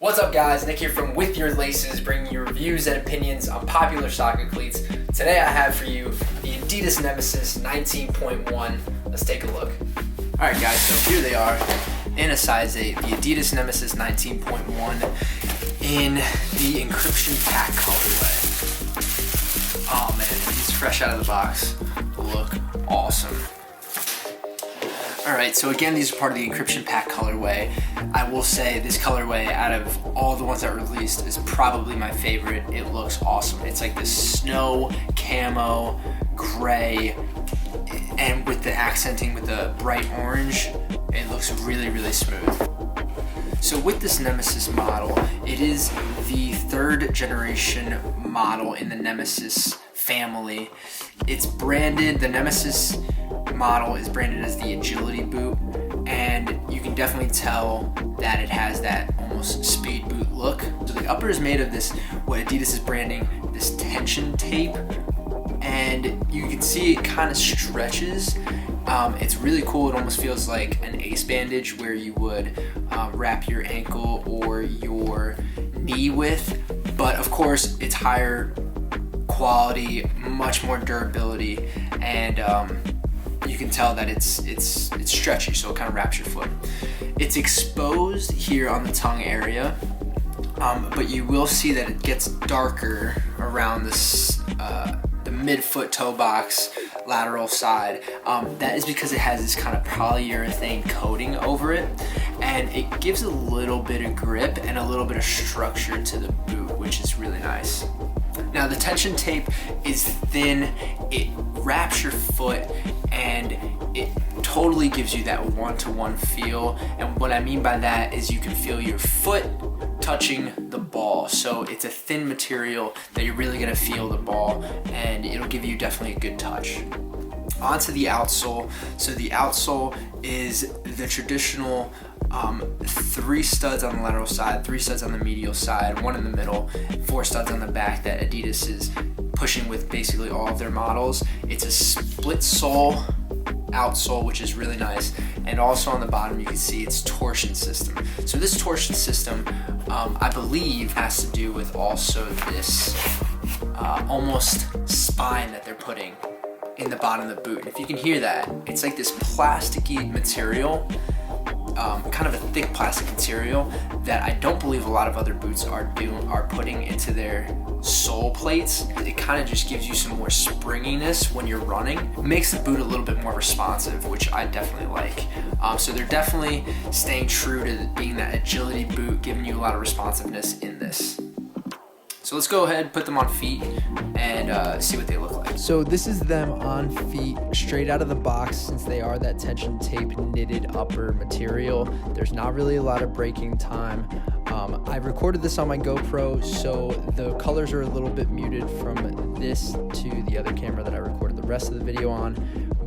What's up guys, Nick here from With Your Laces, bringing you reviews and opinions on popular soccer cleats. Today I have for you the adidas Nemeziz 19.1. Let's take a look. Alright guys, so here they are in a size 8, the adidas Nemeziz 19.1 in the Encryption pack colorway. Oh man, these fresh out of the box look awesome. Alright, so again, these are part of the Encryption pack colorway. I will say this colorway, out of all the ones that were released, is probably my favorite. It looks awesome. It's like this snow, camo, gray, and with the accenting with the bright orange, it looks really, really smooth. So with this Nemeziz model, it is the 3rd generation model in the Nemeziz family. It's branded, the Nemeziz model is branded as the agility boot, and you can definitely tell that it has that almost speed boot look. So the upper is made of this, what Adidas is branding, this tension tape, and you can see it kind of stretches. It's really cool. It almost feels like an ace bandage where you would wrap your ankle or your knee with, but of course it's higher quality, much more durability, and you can tell that it's stretchy, so it kind of wraps your foot. It's exposed here on the tongue area, but you will see that it gets darker around this the mid-foot toe box lateral side. That is because it has this kind of polyurethane coating over it, and it gives a little bit of grip and a little bit of structure to the boot, which is really nice. Now the tension tape is thin, it wraps your foot, and it totally gives you that one-to-one feel. And what I mean by that is you can feel your foot touching the ball. So it's a thin material that you're really gonna feel the ball, and it'll give you definitely a good touch. Onto the outsole. So the outsole is the traditional 3 studs on the lateral side, 3 studs on the medial side, 1 in the middle, 4 studs on the back that Adidas is pushing with basically all of their models. It's a split sole outsole, which is really nice, and also on the bottom you can see its torsion system. So this torsion system, I believe, has to do with also this almost spine that they're putting in the bottom of the boot. And if you can hear that, it's like this plasticky material, kind of a thick plastic material that I don't believe a lot of other boots are putting into their sole plates. It kind of just gives you some more springiness when you're running. It makes the boot a little bit more responsive, which I definitely like. So they're definitely staying true to being that agility boot, giving you a lot of responsiveness in this. So let's go ahead, put them on feet, and see what they look like. So this is them on feet, straight out of the box, since they are that tension tape knitted upper material. There's not really a lot of breaking time. I recorded this on my GoPro, so the colors are a little bit muted from this to the other camera that I recorded the rest of the video on.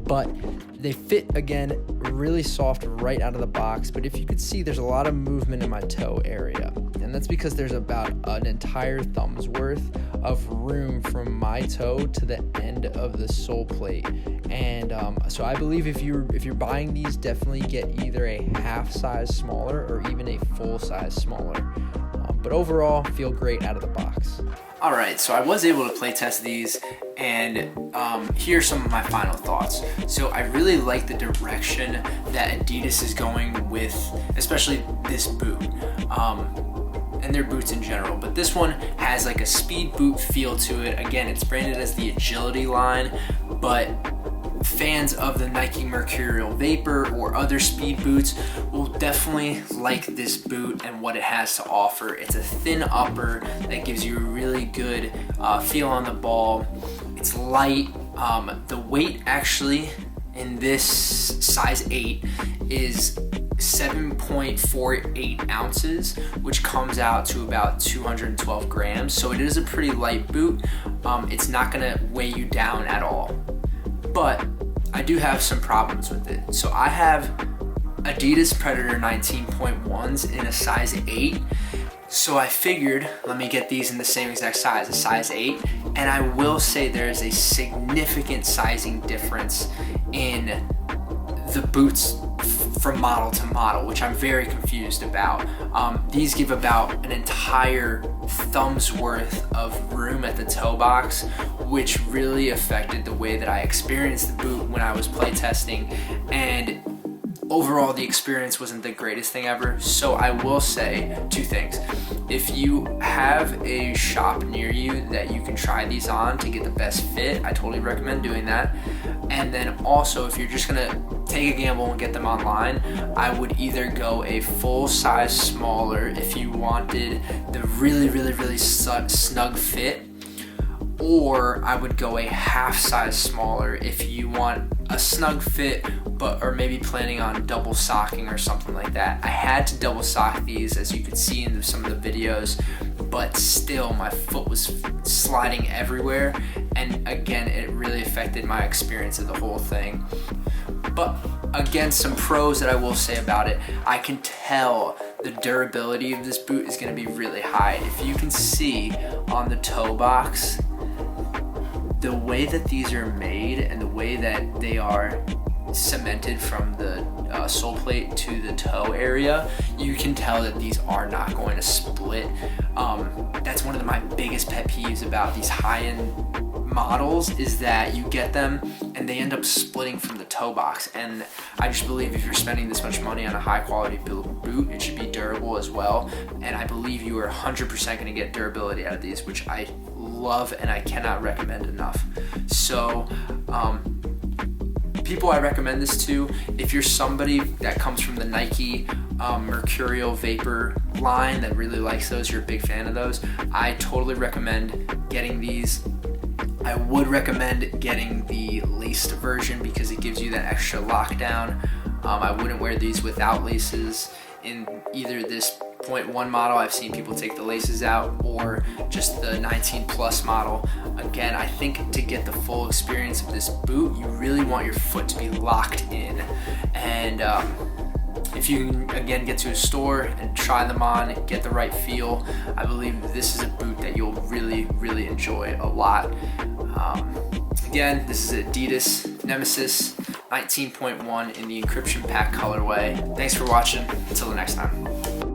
But they fit, again, really soft right out of the box. But if you could see, there's a lot of movement in my toe area, and that's because there's about an entire thumb's worth of room from my toe to the end of the sole plate. And so I believe if you're buying these, definitely get either a half size smaller or even a full size smaller. But overall, feel great out of the box. All right, so I was able to play test these, and here's some of my final thoughts. So I really like the direction that Adidas is going with, especially this boot, and their boots in general. But this one has like a speed boot feel to it. Again, it's branded as the agility line, but fans of the Nike Mercurial Vapor or other speed boots will definitely like this boot and what it has to offer. It's a thin upper that gives you a really good feel on the ball. It's light. The weight actually in this size 8 is 7.48 ounces, which comes out to about 212 grams. So it is a pretty light boot. It's not gonna weigh you down at all. But I do have some problems with it. So I have Adidas Predator 19.1s in a size 8. So I figured, let me get these in the same exact size, a size 8. And I will say there is a significant sizing difference in the boots from model to model, which I'm very confused about. These give about an entire thumb's worth of room at the toe box, which really affected the way that I experienced the boot when I was playtesting, and overall the experience wasn't the greatest thing ever. So I will say two things. If you have a shop near you that you can try these on to get the best fit, I totally recommend doing that. And then also, if you're just gonna take a gamble and get them online, I would either go a full size smaller if you wanted the really snug fit, or I would go a half size smaller if you want a snug fit but are maybe planning on double socking or something like that. I had to double sock these, as you could see in some of the videos, but still my foot was sliding everywhere, and again it really affected my experience of the whole thing. But again, some pros that I will say about it: I can tell the durability of this boot is going to be really high. If you can see on the toe box, the way that these are made and the way that they are cemented from the sole plate to the toe area, you can tell that these are not going to split. That's one of my biggest pet peeves about these high-end models, is that you get them and they end up splitting from the toe box. And I just believe if you're spending this much money on a high quality boot, it should be durable as well. And I believe you are 100% going to get durability out of these, which I love and I cannot recommend enough. So people I recommend this to, if you're somebody that comes from the Nike Mercurial Vapor line that really likes those, you're a big fan of those, I totally recommend getting these. I would recommend getting the laced version because it gives you that extra lockdown. I wouldn't wear these without laces. In either this 0.1 model, I've seen people take the laces out, or just the 19 plus model. Again, I think to get the full experience of this boot, you really want your foot to be locked in. And if you can, again, get to a store and try them on, get the right feel, I believe this is a boot that you'll really enjoy a lot. Again, this is adidas Nemeziz 19.1 in the Encryption pack colorway. Thanks for watching. Until the next time.